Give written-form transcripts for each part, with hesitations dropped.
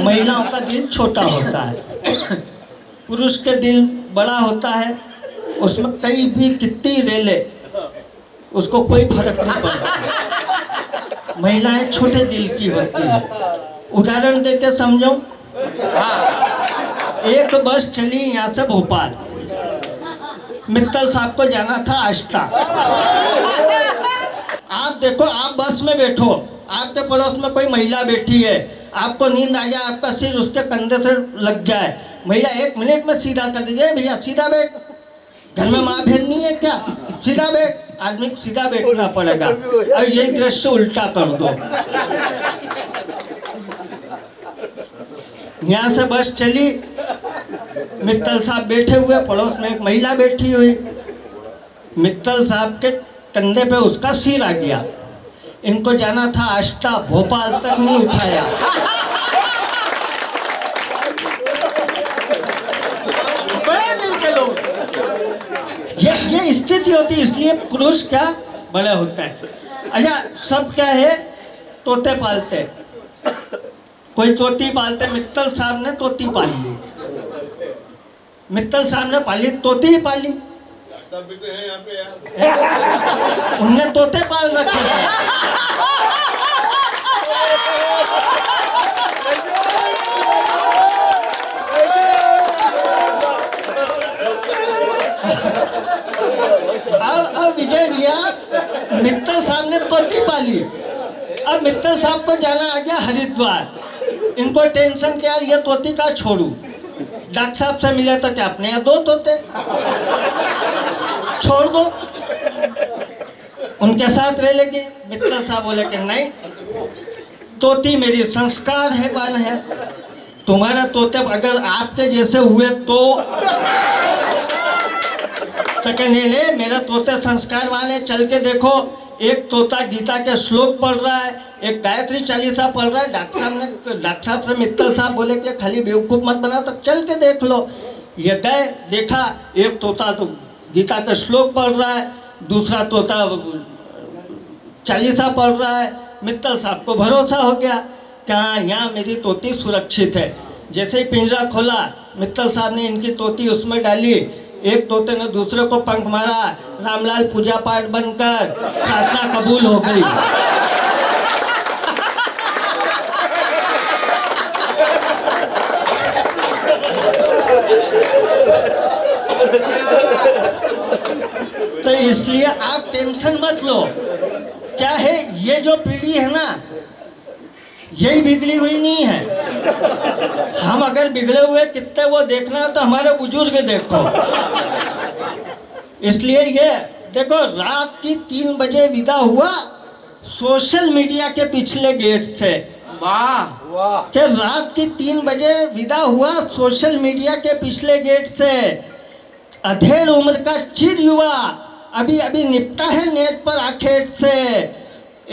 महिलाओं का दिल छोटा होता है, पुरुष के दिल बड़ा होता है। उसमें कई भी कितनी रेले उसको कोई फर्क नहीं पड़ता। महिलाएं छोटे दिल की होती है। उदाहरण देके समझो। हाँ, एक बस चली यहाँ से भोपाल, मित्तल साहब को जाना था आष्टा। आप देखो, आप बस में बैठो, आपके पड़ोस में कोई महिला बैठी है, आपको नींद आ जाए, आपका सिर उसके कंधे से लग जाए, महिला 1 मिनट में सीधा कर दीजिए, भैया सीधा बैठ, घर में माँ बहन नहीं है क्या, सीधा बैठ। आदमी को सीधा बैठना पड़ेगा। और यही दृश्य उल्टा कर दो। यहाँ से बस चली, मित्तल साहब बैठे हुए, पड़ोस में एक महिला बैठी हुई, मित्तल साहब के कंधे पे उसका सिर आ गया। इनको जाना था आष्टा, भोपाल तक नहीं उठाया। बड़े दिल के लोग, ये स्थिति होती, इसलिए पुरुष क्या बड़े होते हैं। अच्छा, सब क्या है, तोते पालते, कोई तोती पालते। मित्तल साहब ने तोती पाली, मित्तल साहब ने पाली, तोती ही पाली। भी तो है यहाँ पे यार। उनने तोते पाल रखे थे। अब विजय भैया, मित्तल साहब ने तोती पाली, अब मित्तल साहब को जाना आ गया हरिद्वार। इनको टेंशन क्या, ये तोती का छोड़ू, डॉक्टर साहब से मिले तो क्या अपने यहाँ 2 तोते छोड़ दो, उनके साथ रह लेगी। मित्तल साहब बोले कि नहीं, तोती मेरी संस्कार है, बाल है, तुम्हारे तोते अगर आपके जैसे हुए तो कहने ले, मेरे तोते संस्कार वाले, चल के देखो। एक तोता गीता के श्लोक पढ़ रहा है, एक गायत्री चालीसा पढ़ रहा है। डॉक्टर साहब से मित्तल साहब बोले कि खाली बेवकूफ़ मत बना, तो चल के देख लो। ये गए, देखा, एक तोता तो गीता का श्लोक पढ़ रहा है, दूसरा तोता चालीसा पढ़ रहा है। मित्तल साहब को भरोसा हो गया कि हाँ, यहाँ मेरी तोती सुरक्षित है। जैसे ही पिंजरा खोला, मित्तल साहब ने इनकी तोती उसमें डाली, एक तोते ने दूसरे को पंख मारा, रामलाल पूजा पाठ बनकर प्रार्थना कबूल हो गई। तो इसलिए आप टेंशन मत लो। क्या है, ये जो पीढ़ी है ना, यही बिगड़ी हुई नहीं है। हम अगर बिगड़े हुए कितने वो देखना, तो हमारे बुजुर्ग देखो। इसलिए ये देखो, रात की 3 बजे विदा हुआ सोशल मीडिया के पिछले गेट से। वाह वाह, कि रात की 3 बजे विदा हुआ सोशल मीडिया के पिछले गेट से। अधेड़ उम्र का चिर युवा अभी अभी निपटा है नेट पर आखेट से।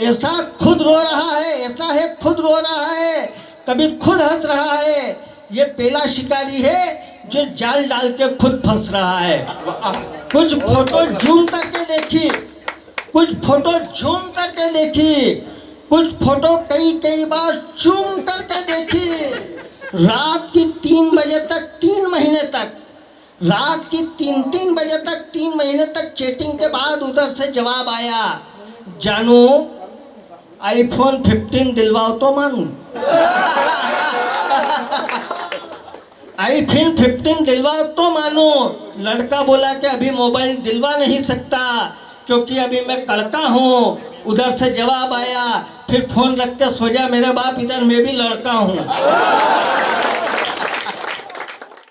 ऐसा खुद रो रहा है, ऐसा है खुद रो रहा है, कभी खुद हंस रहा है। ये पहला शिकारी है जो जाल डाल के खुद फंस रहा है। कुछ फोटो जूम करके देखी, कुछ फोटो जूम करके देखी, कुछ फोटो कई बार जूम करके देखी। रात की 3 बजे तक, 3 महीने तक, रात की 3 बजे तक, 3 महीने तक चैटिंग के बाद उधर से जवाब आया, जानू आईफोन 15 दिलवाओ तो मानू। आईफोन 15 दिलवाओ तो मानो। लड़का बोला कि अभी मोबाइल दिलवा नहीं सकता क्योंकि अभी मैं लड़का हूँ। उधर से जवाब आया, फिर फोन रख के सो जा मेरे बाप, इधर मैं भी लड़का हूँ।